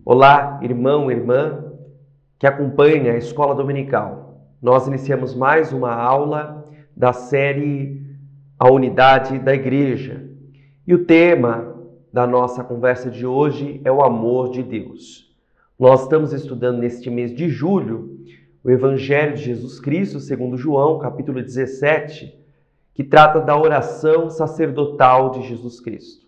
Olá, irmão, irmã, que acompanha a Escola Dominical. Nós iniciamos mais uma aula da série A Unidade da Igreja. E o tema da nossa conversa de hoje é o amor de Deus. Nós estamos estudando neste mês de julho o Evangelho de Jesus Cristo, segundo João, capítulo 17, que trata da oração sacerdotal de Jesus Cristo.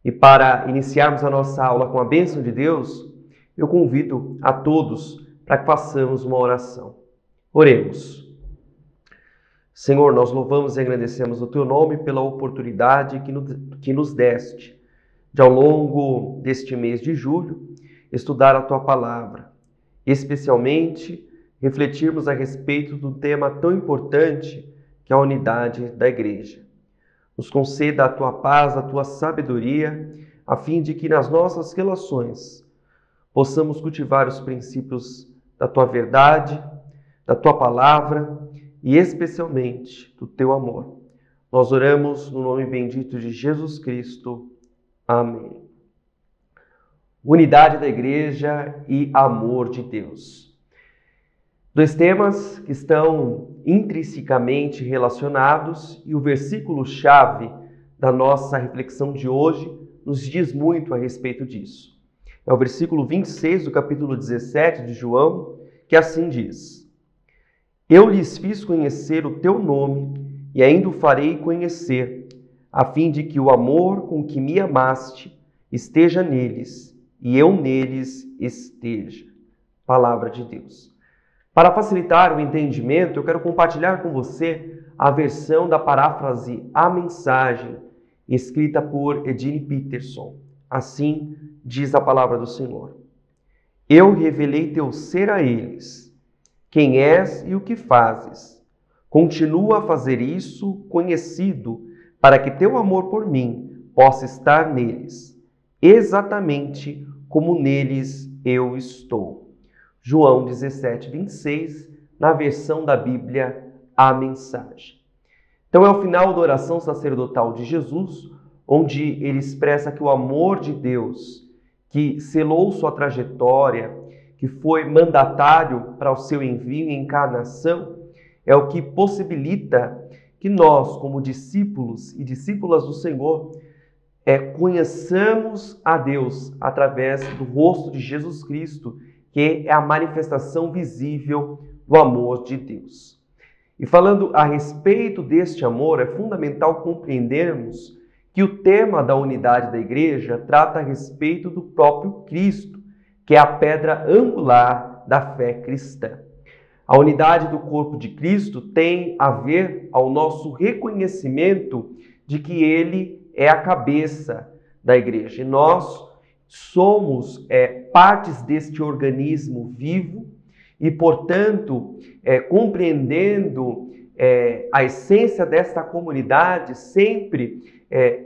E para iniciarmos a nossa aula com a bênção de Deus, eu convido a todos para que façamos uma oração. Oremos. Senhor, nós louvamos e agradecemos o Teu nome pela oportunidade que nos deste de, ao longo deste mês de julho, estudar a Tua Palavra, especialmente refletirmos a respeito do tema tão importante que é a unidade da Igreja. Nos conceda a Tua paz, a Tua sabedoria, a fim de que nas nossas relações possamos cultivar os princípios da Tua verdade, da Tua Palavra e especialmente do Teu amor. Nós oramos no nome bendito de Jesus Cristo. Amém. Unidade da Igreja e amor de Deus. Dois temas que estão intrinsecamente relacionados e o versículo-chave da nossa reflexão de hoje nos diz muito a respeito disso. É o versículo 26 do capítulo 17 de João, que assim diz: Eu lhes fiz conhecer o teu nome e ainda o farei conhecer, a fim de que o amor com que me amaste esteja neles e eu neles esteja. Palavra de Deus. Para facilitar o entendimento, eu quero compartilhar com você a versão da paráfrase A Mensagem, escrita por Eugene Peterson. Assim diz a palavra do Senhor. Eu revelei teu ser a eles, quem és e o que fazes. Continua a fazer isso conhecido, para que teu amor por mim possa estar neles, exatamente como neles eu estou. João 17, 26, na versão da Bíblia, A Mensagem. Então é o final da oração sacerdotal de Jesus, onde ele expressa que o amor de Deus, que selou sua trajetória, que foi mandatário para o seu envio e encarnação, é o que possibilita que nós, como discípulos e discípulas do Senhor, conheçamos a Deus através do rosto de Jesus Cristo, que é a manifestação visível do amor de Deus. E falando a respeito deste amor, é fundamental compreendermos que o tema da unidade da Igreja trata a respeito do próprio Cristo, que é a pedra angular da fé cristã. A unidade do corpo de Cristo tem a ver ao nosso reconhecimento de que Ele é a cabeça da Igreja. E nós somos partes deste organismo vivo e, portanto, compreendendo a essência desta comunidade, sempre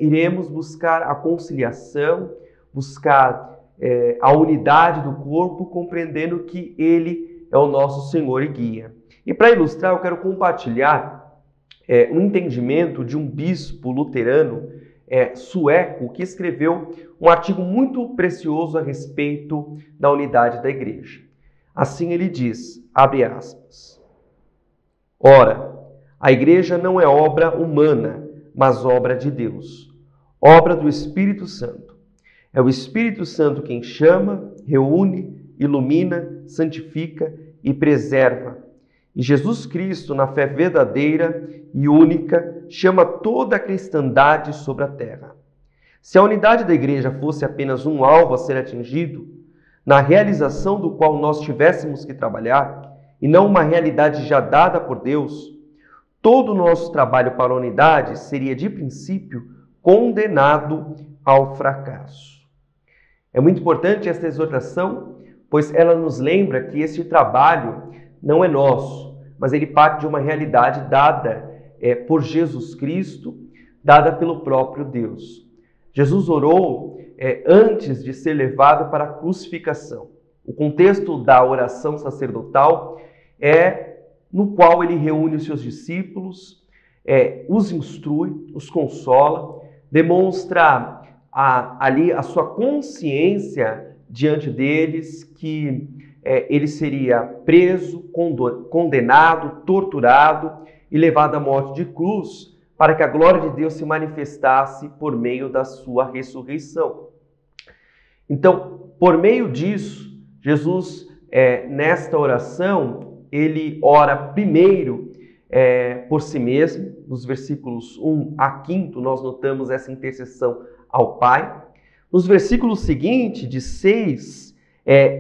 iremos buscar a conciliação, buscar a unidade do corpo, compreendendo que Ele é o nosso Senhor e Guia. E para ilustrar, eu quero compartilhar um entendimento de um bispo luterano sueco que escreveu um artigo muito precioso a respeito da unidade da Igreja. Assim ele diz, abre aspas, Ora, a Igreja não é obra humana, mas obra de Deus, obra do Espírito Santo. É o Espírito Santo quem chama, reúne, ilumina, santifica e preserva. E Jesus Cristo, na fé verdadeira e única, chama toda a cristandade sobre a terra. Se a unidade da Igreja fosse apenas um alvo a ser atingido, na realização do qual nós tivéssemos que trabalhar, e não uma realidade já dada por Deus, todo o nosso trabalho para a unidade seria, de princípio, condenado ao fracasso. É muito importante esta exortação, pois ela nos lembra que este trabalho não é nosso, mas ele parte de uma realidade dada por Jesus Cristo, dada pelo próprio Deus. Jesus orou antes de ser levado para a crucificação. O contexto da oração sacerdotal é no qual ele reúne os seus discípulos, os instrui, os consola, demonstra ali a sua consciência diante deles que ele seria preso, condenado, torturado e levado à morte de cruz para que a glória de Deus se manifestasse por meio da sua ressurreição. Então, por meio disso, Jesus, nesta oração, ele ora primeiro por si mesmo. Nos versículos 1 a 5, nós notamos essa intercessão ao Pai. Nos versículos seguintes, de 6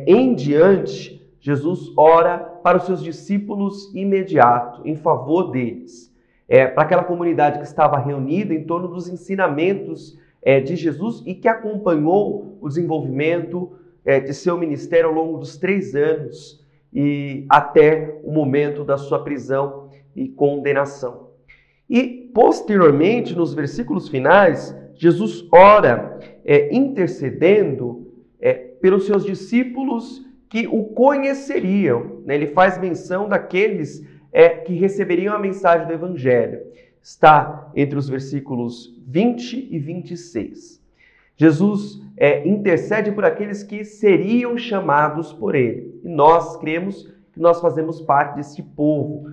em diante, Jesus ora para os seus discípulos imediato, em favor deles. Para aquela comunidade que estava reunida em torno dos ensinamentos de Jesus e que acompanhou o desenvolvimento de seu ministério ao longo dos 3 anos e até o momento da sua prisão e condenação. E, posteriormente, nos versículos finais, Jesus ora intercedendo pelos seus discípulos que o conheceriam. Ele faz menção daqueles que receberiam a mensagem do Evangelho. Está entre os versículos 20 e 26. Jesus intercede por aqueles que seriam chamados por ele. E nós cremos que nós fazemos parte desse povo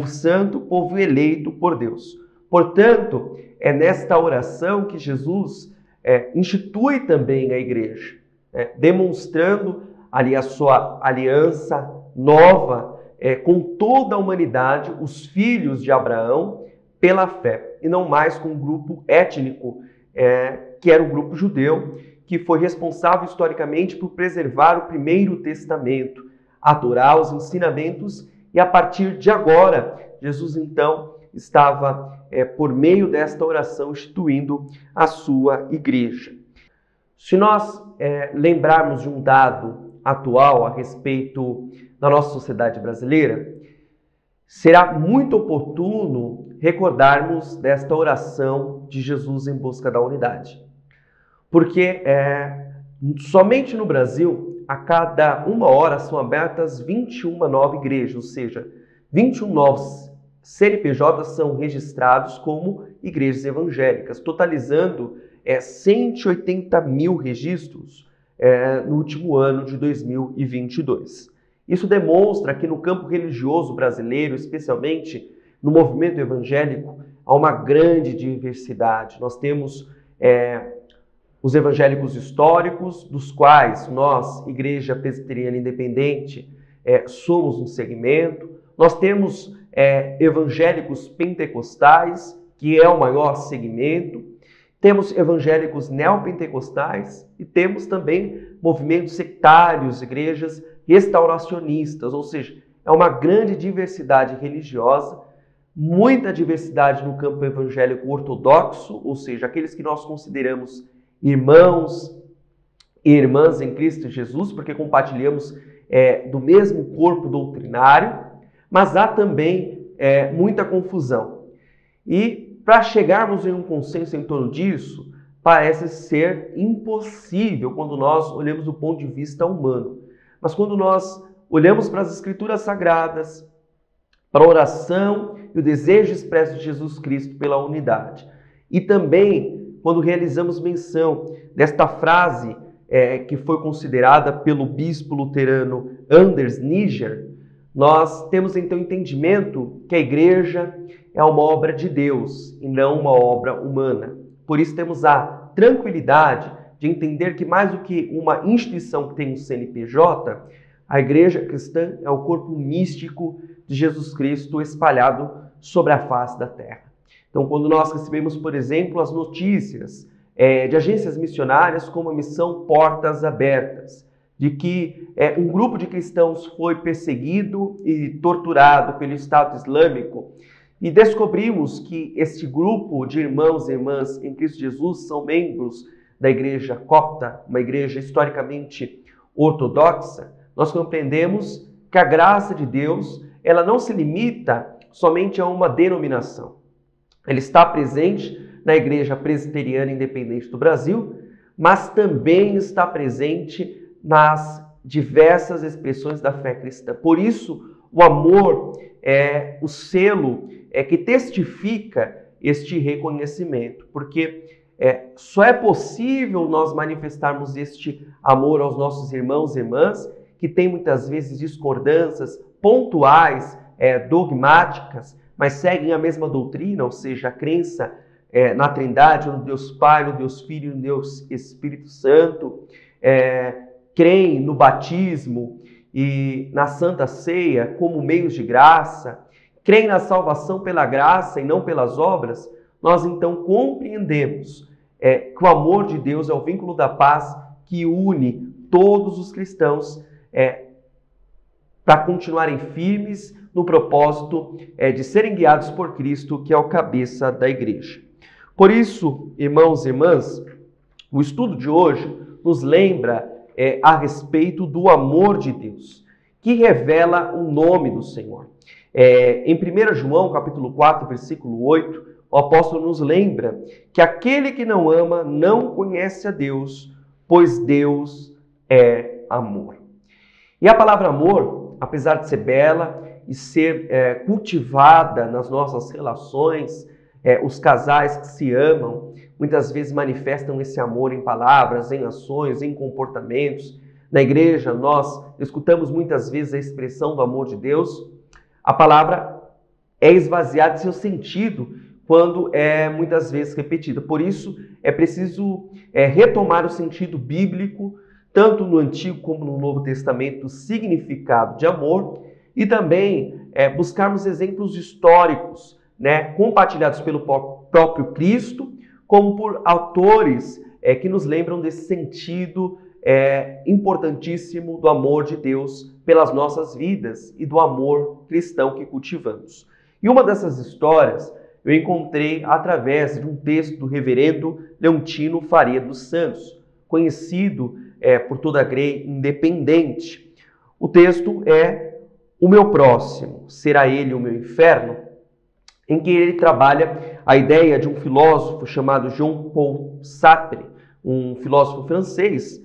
santo, povo eleito por Deus. Portanto, é nesta oração que Jesus institui também a igreja, demonstrando ali a sua aliança nova com toda a humanidade, os filhos de Abraão, pela fé, e não mais com um grupo étnico, que era o grupo judeu, que foi responsável historicamente por preservar o primeiro testamento, adorar os ensinamentos, e a partir de agora, Jesus então estava, por meio desta oração, instituindo a sua igreja. Se nós lembrarmos de um dado atual a respeito da nossa sociedade brasileira, será muito oportuno recordarmos desta oração de Jesus em busca da unidade. Porque somente no Brasil, a cada 1 hora são abertas 21 novas igrejas, ou seja, 21 novos CNPJs são registrados como igrejas evangélicas, totalizando 180 mil registros no último ano de 2022. Isso demonstra que no campo religioso brasileiro, especialmente no movimento evangélico, há uma grande diversidade. Nós temos os evangélicos históricos, dos quais nós, Igreja Presbiteriana Independente, somos um segmento. Nós temos evangélicos pentecostais, que é o maior segmento. Temos evangélicos neopentecostais e temos também movimentos sectários, igrejas restauracionistas, ou seja, é uma grande diversidade religiosa, muita diversidade no campo evangélico ortodoxo, ou seja, aqueles que nós consideramos irmãos e irmãs em Cristo Jesus, porque compartilhamos do mesmo corpo doutrinário, mas há também muita confusão. E para chegarmos em um consenso em torno disso, parece ser impossível quando nós olhamos do ponto de vista humano. Mas quando nós olhamos para as Escrituras Sagradas, para a oração e o desejo expresso de Jesus Cristo pela unidade, e também quando realizamos menção desta frase que foi considerada pelo bispo luterano Anders Niger, nós temos então entendimento que a igreja é uma obra de Deus e não uma obra humana. Por isso temos a tranquilidade de entender que mais do que uma instituição que tem um CNPJ, a igreja cristã é o corpo místico de Jesus Cristo espalhado sobre a face da terra. Então, quando nós recebemos, por exemplo, as notícias de agências missionárias como a missão Portas Abertas, de que um grupo de cristãos foi perseguido e torturado pelo Estado Islâmico, e descobrimos que este grupo de irmãos e irmãs em Cristo Jesus são membros da igreja copta, uma igreja historicamente ortodoxa, nós compreendemos que a graça de Deus ela não se limita somente a uma denominação. Ela está presente na Igreja Presbiteriana Independente do Brasil, mas também está presente nas diversas expressões da fé cristã. Por isso, o amor é o selo que testifica este reconhecimento, porque só é possível nós manifestarmos este amor aos nossos irmãos e irmãs que têm muitas vezes discordâncias pontuais, dogmáticas, mas seguem a mesma doutrina, ou seja, a crença na Trindade, no Deus Pai, no Deus Filho e no Deus Espírito Santo, creem no batismo e na Santa Ceia como meios de graça, creem na salvação pela graça e não pelas obras, nós então compreendemos que o amor de Deus é o vínculo da paz que une todos os cristãos para continuarem firmes no propósito de serem guiados por Cristo, que é o cabeça da igreja. Por isso, irmãos e irmãs, o estudo de hoje nos lembra a respeito do amor de Deus, que revela o nome do Senhor. Em 1 João, capítulo 4, versículo 8, o apóstolo nos lembra que aquele que não ama não conhece a Deus, pois Deus é amor. E a palavra amor, apesar de ser bela e ser cultivada nas nossas relações, os casais que se amam, muitas vezes manifestam esse amor em palavras, em ações, em comportamentos. Na igreja, nós escutamos muitas vezes a expressão do amor de Deus. A palavra é esvaziada de seu sentido quando é muitas vezes repetida. Por isso, é preciso retomar o sentido bíblico, tanto no Antigo como no Novo Testamento, do significado de amor, e também buscarmos exemplos históricos, compartilhados pelo próprio Cristo, como por autores que nos lembram desse sentido importantíssimo do amor de Deus pelas nossas vidas e do amor cristão que cultivamos. E uma dessas histórias eu encontrei através de um texto do reverendo Leontino Faria dos Santos, conhecido por toda a Grey independente. O texto é O Meu Próximo, Será Ele o Meu Inferno?, em que ele trabalha a ideia de um filósofo chamado Jean-Paul Sartre, um filósofo francês,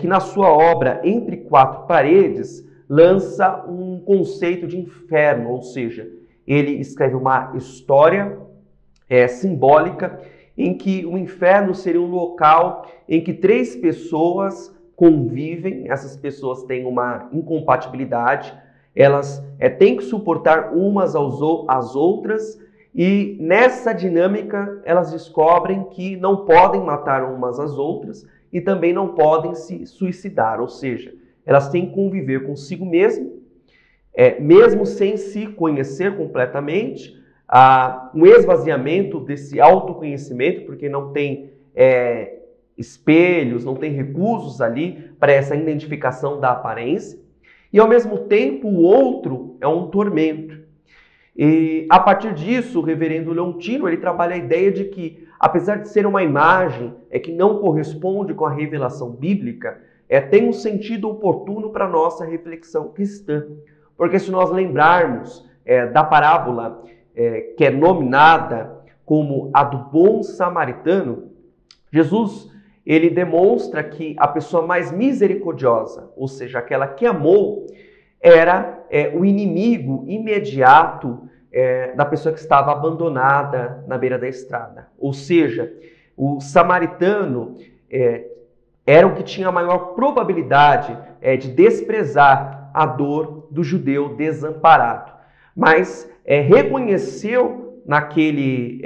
que na sua obra Entre Quatro Paredes lança um conceito de inferno, ou seja, ele escreve uma história simbólica em que o inferno seria um local em que três pessoas convivem, essas pessoas têm uma incompatibilidade, elas têm que suportar umas às outras e nessa dinâmica elas descobrem que não podem matar umas às outras e também não podem se suicidar, ou seja, elas têm que conviver consigo mesmo, mesmo sem se conhecer completamente, um esvaziamento desse autoconhecimento, porque não tem espelhos, não tem recursos ali para essa identificação da aparência, e ao mesmo tempo o outro é um tormento. E a partir disso, o reverendo Leontino, ele trabalha a ideia de que, apesar de ser uma imagem que não corresponde com a revelação bíblica, tem um sentido oportuno para a nossa reflexão cristã. Porque se nós lembrarmos da parábola que é nominada como a do bom samaritano, Jesus ele demonstra que a pessoa mais misericordiosa, ou seja, aquela que amou, era o inimigo imediato da pessoa que estava abandonada na beira da estrada. Ou seja, o samaritano era o que tinha a maior probabilidade de desprezar a dor do judeu desamparado. Mas reconheceu naquele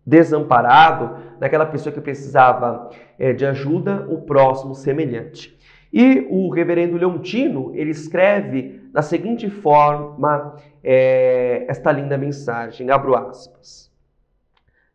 desamparado, naquela pessoa que precisava de ajuda, o próximo semelhante. E o reverendo Leontino, ele escreve da seguinte forma esta linda mensagem, abro aspas.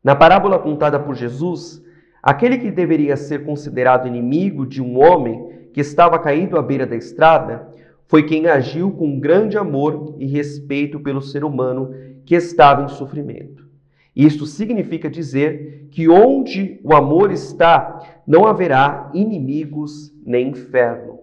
Na parábola contada por Jesus, aquele que deveria ser considerado inimigo de um homem que estava caído à beira da estrada, foi quem agiu com grande amor e respeito pelo ser humano que estava em sofrimento. Isto significa dizer que onde o amor está, não haverá inimigos nem inferno.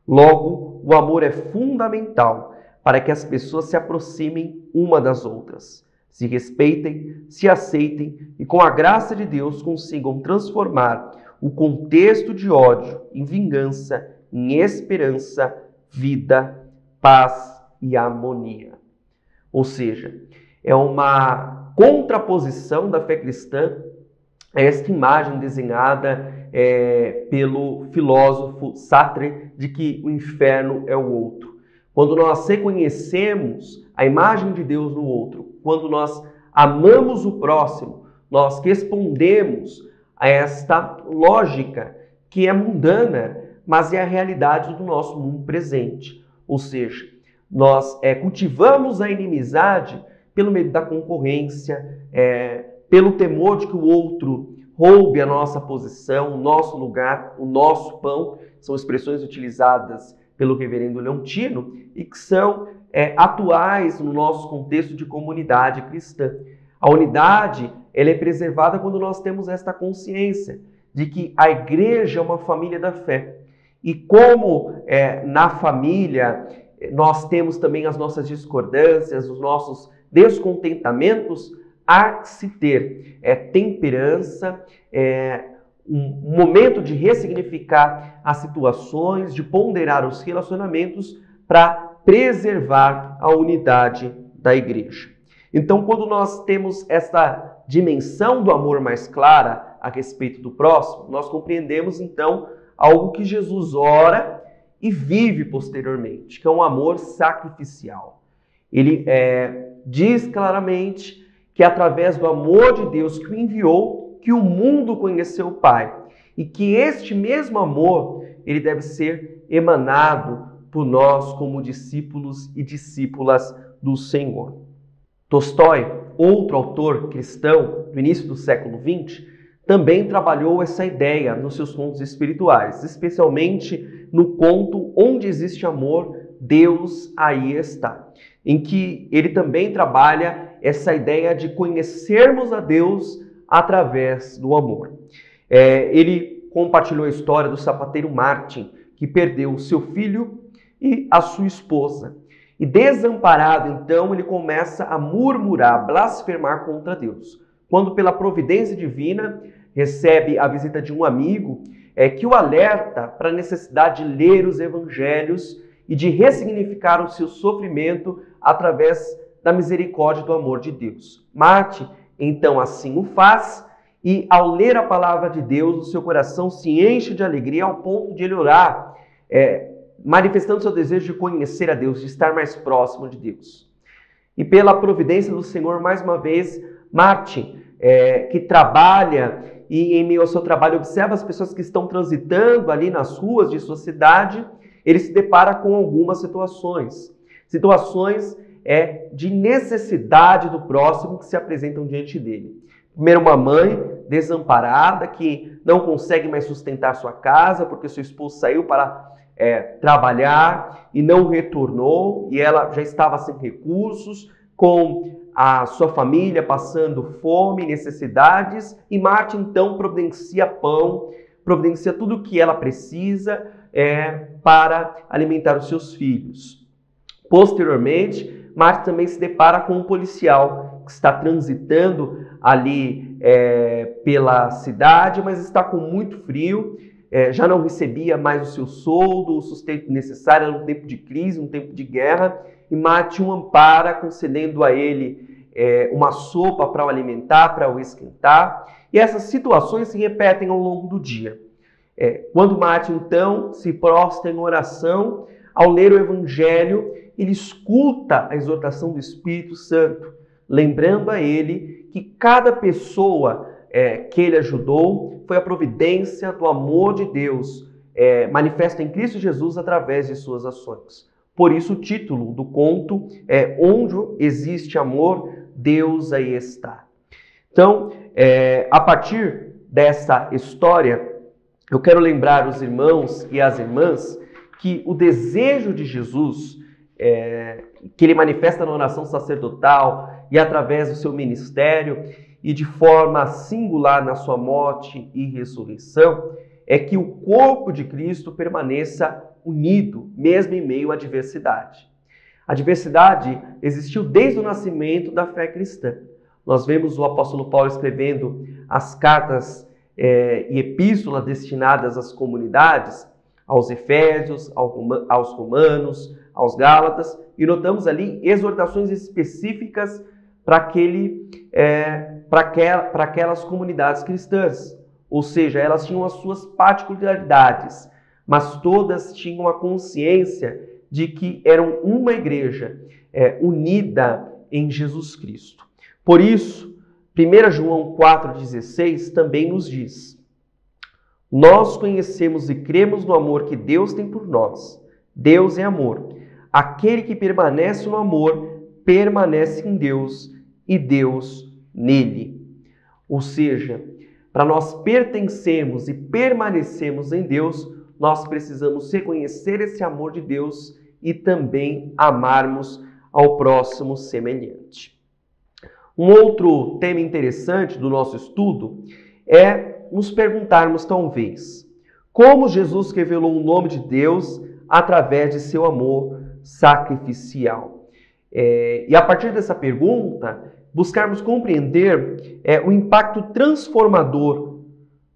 Logo, o amor é fundamental para que as pessoas se aproximem uma das outras. se respeitem, se aceitem e, com a graça de Deus, consigam transformar o contexto de ódio em vingança, em esperança, vida, paz e harmonia. Ou seja, é uma contraposição da fé cristã a esta imagem desenhada pelo filósofo Sartre de que o inferno é o outro. Quando nós reconhecemos a imagem de Deus no outro, quando nós amamos o próximo, nós respondemos a esta lógica que é mundana, mas é a realidade do nosso mundo presente. Ou seja, nós cultivamos a inimizade pelo medo da concorrência, pelo temor de que o outro roube a nossa posição, o nosso lugar, o nosso pão. São expressões utilizadas pelo reverendo Leontino e que são atuais no nosso contexto de comunidade cristã. A unidade ela é preservada quando nós temos esta consciência de que a igreja é uma família da fé. E como na família nós temos também as nossas discordâncias, os nossos descontentamentos, há que se ter temperança, um momento de ressignificar as situações, de ponderar os relacionamentos para preservar a unidade da igreja. Então, quando nós temos essa dimensão do amor mais clara a respeito do próximo, nós compreendemos então algo que Jesus ora e vive posteriormente, que é um amor sacrificial. Ele diz claramente que é através do amor de Deus que o enviou, que o mundo conheceu o Pai. E que este mesmo amor, ele deve ser emanado por nós como discípulos e discípulas do Senhor. Tolstói, outro autor cristão do início do século XX, também trabalhou essa ideia nos seus contos espirituais, especialmente no conto Onde Existe Amor, Deus Aí Está, em que ele também trabalha essa ideia de conhecermos a Deus através do amor. Ele compartilhou a história do sapateiro Martin, que perdeu o seu filho e a sua esposa. E desamparado, então, ele começa a murmurar, blasfemar contra Deus. Quando, pela providência divina, recebe a visita de um amigo que o alerta para a necessidade de ler os evangelhos e de ressignificar o seu sofrimento através da misericórdia e do amor de Deus. Martin, então, assim o faz e, ao ler a palavra de Deus, o seu coração se enche de alegria ao ponto de ele orar, manifestando seu desejo de conhecer a Deus, de estar mais próximo de Deus. E pela providência do Senhor, mais uma vez, Martin, que trabalha e em meio ao seu trabalho observa as pessoas que estão transitando ali nas ruas de sua cidade, ele se depara com algumas situações de necessidade do próximo que se apresentam diante dele. Primeiro, uma mãe desamparada que não consegue mais sustentar sua casa porque seu esposo saiu para trabalhar e não retornou e ela já estava sem recursos, com a sua família passando fome, necessidades, e Martin então providencia pão, providencia tudo o que ela precisa para alimentar os seus filhos. Posteriormente, Martin também se depara com um policial que está transitando ali pela cidade, mas está com muito frio, já não recebia mais o seu soldo, o sustento necessário, era um tempo de crise, um tempo de guerra, e Martin o ampara, concedendo a ele uma sopa para o alimentar, para o esquentar, e essas situações se repetem ao longo do dia. Quando Martin, então, se prostra em oração, ao ler o Evangelho, ele escuta a exortação do Espírito Santo, lembrando a ele que cada pessoa que ele ajudou foi a providência do amor de Deus, manifesta em Cristo Jesus através de suas ações. Por isso o título do conto é Onde Existe Amor, Deus Aí Está. Então, a partir dessa história, eu quero lembrar os irmãos e as irmãs que o desejo de Jesus, que ele manifesta na oração sacerdotal e através do seu ministério e de forma singular na sua morte e ressurreição, é que o corpo de Cristo permaneça unido, mesmo em meio à adversidade. A diversidade existiu desde o nascimento da fé cristã. Nós vemos o apóstolo Paulo escrevendo as cartas e epístolas destinadas às comunidades, aos Efésios, aos Romanos, aos Gálatas, e notamos ali exortações específicas para aquelas comunidades cristãs. Ou seja, elas tinham as suas particularidades, mas todas tinham a consciência de que eram uma igreja unida em Jesus Cristo. Por isso, 1 João 4,16 também nos diz: nós conhecemos e cremos no amor que Deus tem por nós. Deus é amor. Aquele que permanece no amor, permanece em Deus e Deus nele. Ou seja, para nós pertencermos e permanecermos em Deus, nós precisamos reconhecer esse amor de Deus e também amarmos ao próximo semelhante. Um outro tema interessante do nosso estudo é nos perguntarmos, talvez, como Jesus revelou o nome de Deus através de seu amor sacrificial. E a partir dessa pergunta, buscarmos compreender o impacto transformador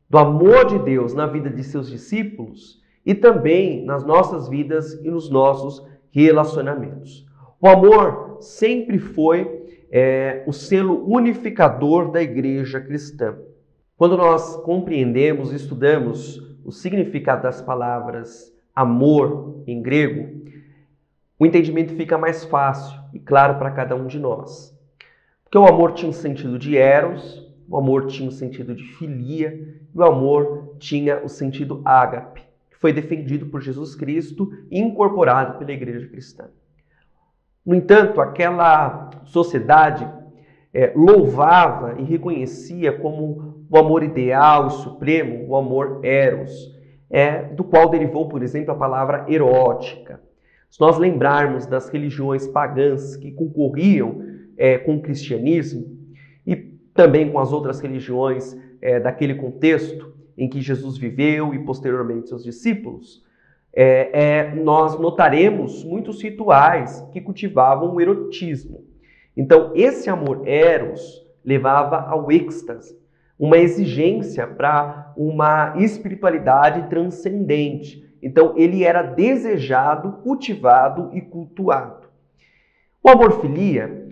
do amor de Deus na vida de seus discípulos e também nas nossas vidas e nos nossos relacionamentos. O amor sempre foi o selo unificador da igreja cristã. Quando nós compreendemos e estudamos o significado das palavras amor em grego, o entendimento fica mais fácil e claro para cada um de nós. Porque o amor tinha um sentido de eros, o amor tinha um sentido de filia, e o amor tinha o sentido ágape, que foi defendido por Jesus Cristo e incorporado pela igreja cristã. No entanto, aquela sociedade louvava e reconhecia como o amor ideal e supremo, o amor eros, do qual derivou, por exemplo, a palavra erótica. Se nós lembrarmos das religiões pagãs que concorriam com o cristianismo e também com as outras religiões daquele contexto em que Jesus viveu e posteriormente seus discípulos, nós notaremos muitos rituais que cultivavam o erotismo. Então, esse amor eros levava ao êxtase, uma exigência para uma espiritualidade transcendente. Então, ele era desejado, cultivado e cultuado. O amor filia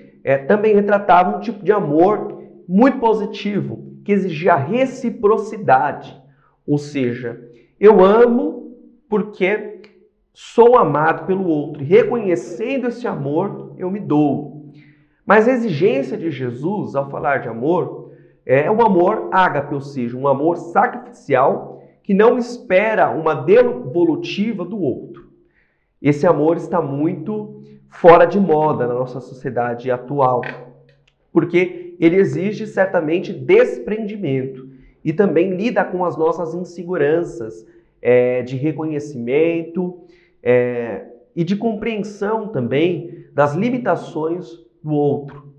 também retratava um tipo de amor muito positivo, que exigia reciprocidade. Ou seja, eu amo porque sou amado pelo outro. E reconhecendo esse amor, eu me dou. Mas a exigência de Jesus, ao falar de amor, é um amor ágape, ou seja, um amor sacrificial que não espera uma devolutiva do outro. Esse amor está muito fora de moda na nossa sociedade atual, porque ele exige certamente desprendimento e também lida com as nossas inseguranças de reconhecimento e de compreensão também das limitações do outro.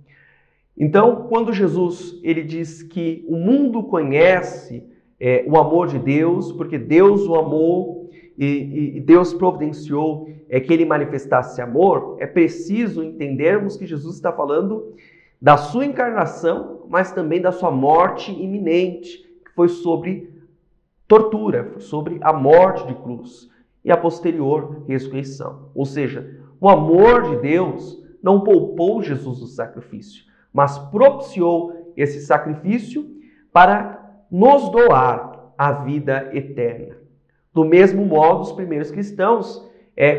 Então, quando Jesus ele diz que o mundo conhece o amor de Deus, porque Deus o amou e Deus providenciou que ele manifestasse amor, é preciso entendermos que Jesus está falando da sua encarnação, mas também da sua morte iminente, que foi sobre tortura, sobre a morte de cruz e a posterior ressurreição. Ou seja, o amor de Deus não poupou Jesus do sacrifício, mas propiciou esse sacrifício para nos doar a vida eterna. Do mesmo modo, os primeiros cristãos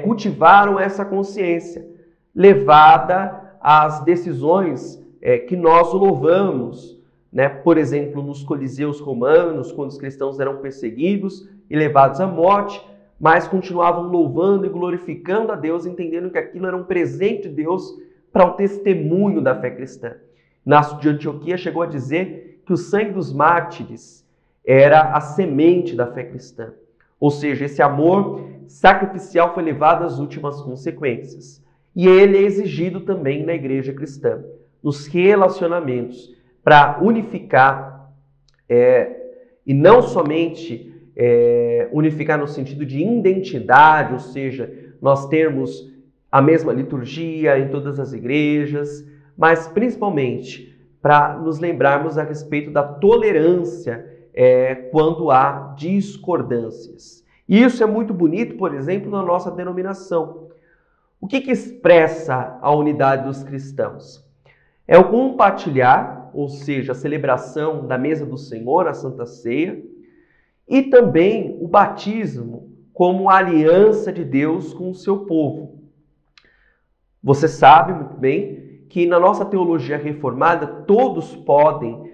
cultivaram essa consciência, levada às decisões que nós louvamos, né? Por exemplo, nos coliseus romanos, quando os cristãos eram perseguidos e levados à morte, mas continuavam louvando e glorificando a Deus, entendendo que aquilo era um presente de Deus para o testemunho da fé cristã. Inácio de Antioquia chegou a dizer que o sangue dos mártires era a semente da fé cristã. Ou seja, esse amor sacrificial foi levado às últimas consequências. E ele é exigido também na igreja cristã, nos relacionamentos, para unificar, e não somente unificar no sentido de identidade, ou seja, nós termos a mesma liturgia em todas as igrejas, mas principalmente para nos lembrarmos a respeito da tolerância quando há discordâncias. E isso é muito bonito, por exemplo, na nossa denominação. O que expressa a unidade dos cristãos? É o compartilhar, ou seja, a celebração da mesa do Senhor, a Santa Ceia, e também o batismo como a aliança de Deus com o seu povo. Você sabe muito bem que na nossa teologia reformada todos podem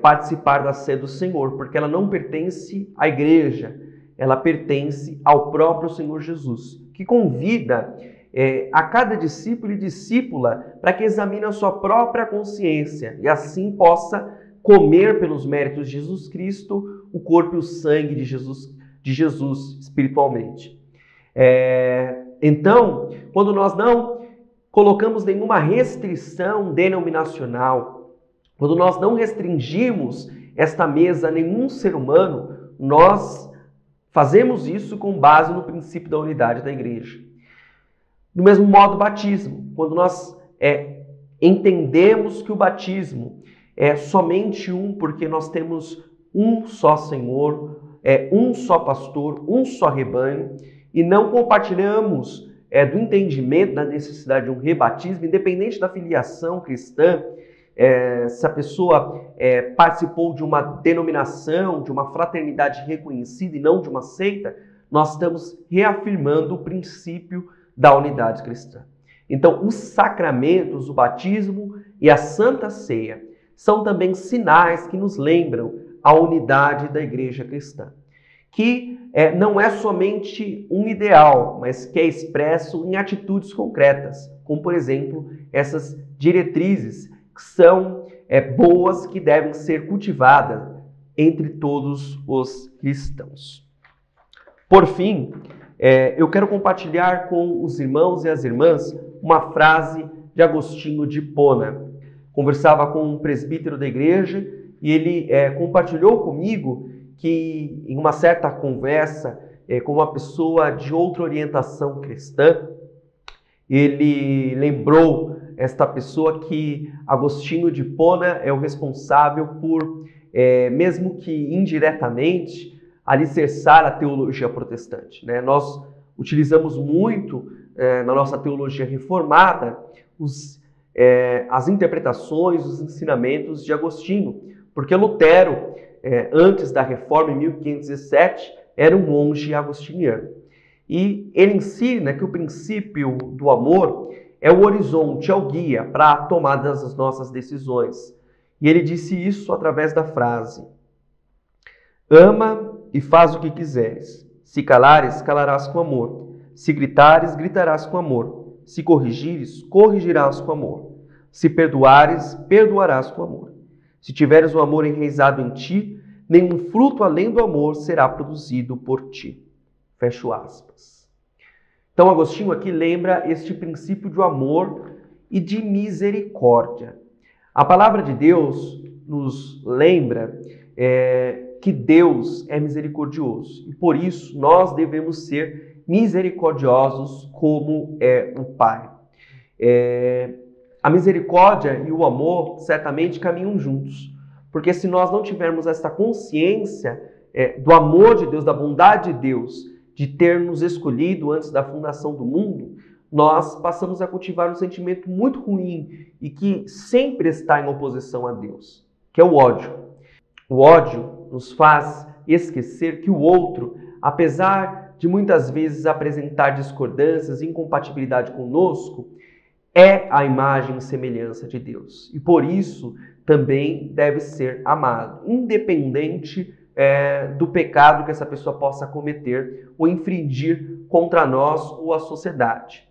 participar da ceia do Senhor, porque ela não pertence à igreja, ela pertence ao próprio Senhor Jesus, que convida a cada discípulo e discípula para que examine a sua própria consciência e assim possa comer pelos méritos de Jesus Cristo o corpo e o sangue de Jesus espiritualmente. Então, quando nós não colocamos nenhuma restrição denominacional, quando nós não restringimos esta mesa a nenhum ser humano, nós fazemos isso com base no princípio da unidade da igreja. Do mesmo modo, o batismo, quando nós entendemos que o batismo é somente porque nós temos um só Senhor, um só pastor, um só rebanho, e não compartilhamos do entendimento da necessidade de um rebatismo, independente da filiação cristã, se a pessoa participou de uma denominação, de uma fraternidade reconhecida e não de uma seita, nós estamos reafirmando o princípio da unidade cristã. Então, os sacramentos, o batismo e a Santa Ceia são também sinais que nos lembram a unidade da igreja cristã, que não é somente um ideal, mas que é expresso em atitudes concretas, como, por exemplo, essas diretrizes que são boas, que devem ser cultivadas entre todos os cristãos. Por fim, eu quero compartilhar com os irmãos e as irmãs uma frase de Agostinho de Hipona. Conversava com um presbítero da igreja e ele compartilhou comigo que em uma certa conversa com uma pessoa de outra orientação cristã, ele lembrou esta pessoa que Agostinho de Hipona é o responsável por, mesmo que indiretamente, alicerçar a teologia protestante, né? Nós utilizamos muito na nossa teologia reformada as interpretações, os ensinamentos de Agostinho, porque Lutero, antes da reforma, em 1517, era um monge agostiniano. E ele ensina que o princípio do amor é o horizonte, é o guia para a tomada das nossas decisões. E ele disse isso através da frase: ama e faz o que quiseres. Se calares, calarás com amor. Se gritares, gritarás com amor. Se corrigires, corrigirás com amor. Se perdoares, perdoarás com amor. Se tiveres o amor enraizado em ti, nenhum fruto além do amor será produzido por ti. Fecho aspas. Então, Agostinho aqui lembra este princípio de amor e de misericórdia. A palavra de Deus nos lembra que Deus é misericordioso e por isso nós devemos ser misericordiosos como é o Pai. A misericórdia e o amor certamente caminham juntos, porque se nós não tivermos essa consciência do amor de Deus, da bondade de Deus, de ter nos escolhido antes da fundação do mundo, nós passamos a cultivar um sentimento muito ruim e que sempre está em oposição a Deus, que é o ódio. O ódio nos faz esquecer que o outro, apesar de muitas vezes apresentar discordâncias e incompatibilidade conosco, é a imagem e semelhança de Deus. E por isso também deve ser amado, independente do pecado que essa pessoa possa cometer ou infringir contra nós ou a sociedade.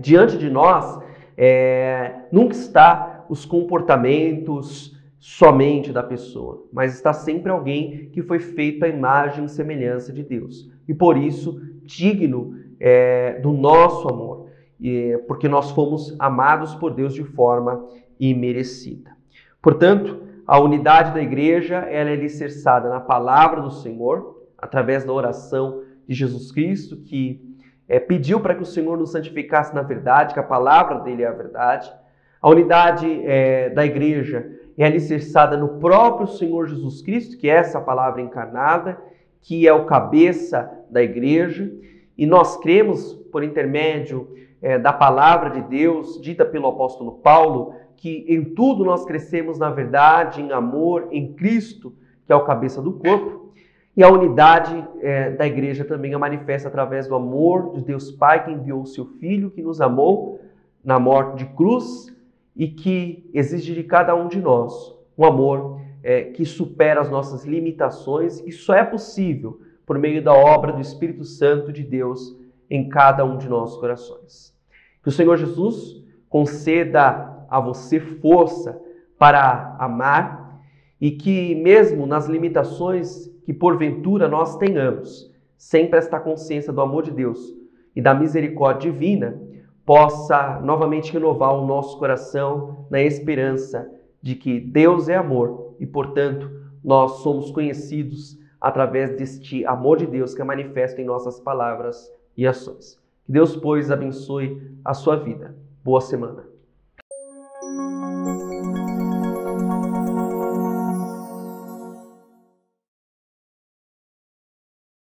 Diante de nós, nunca está os comportamentos somente da pessoa, mas está sempre alguém que foi feito à imagem e semelhança de Deus. E por isso, digno do nosso amor, porque nós fomos amados por Deus de forma imerecida. Portanto, a unidade da igreja ela é alicerçada na palavra do Senhor, através da oração de Jesus Cristo, que pediu para que o Senhor nos santificasse na verdade, que a palavra dele é a verdade. A unidade da igreja é alicerçada no próprio Senhor Jesus Cristo, que é essa palavra encarnada, que é o cabeça da igreja. E nós cremos, por intermédio da palavra de Deus, dita pelo apóstolo Paulo, que em tudo nós crescemos na verdade, em amor, em Cristo, que é o cabeça do corpo. E a unidade da igreja também é manifesta através do amor de Deus Pai, que enviou o seu Filho, que nos amou na morte de cruz e que exige de cada um de nós um amor que supera as nossas limitações, e só é possível por meio da obra do Espírito Santo de Deus em cada um de nossos corações. Que o Senhor Jesus conceda a você força para amar e que mesmo nas limitações que porventura nós tenhamos, sempre esta consciência do amor de Deus e da misericórdia divina possa novamente renovar o nosso coração na esperança de que Deus é amor e, portanto, nós somos conhecidos através deste amor de Deus que é manifesto em nossas palavras e ações. Que Deus, pois, abençoe a sua vida. Boa semana.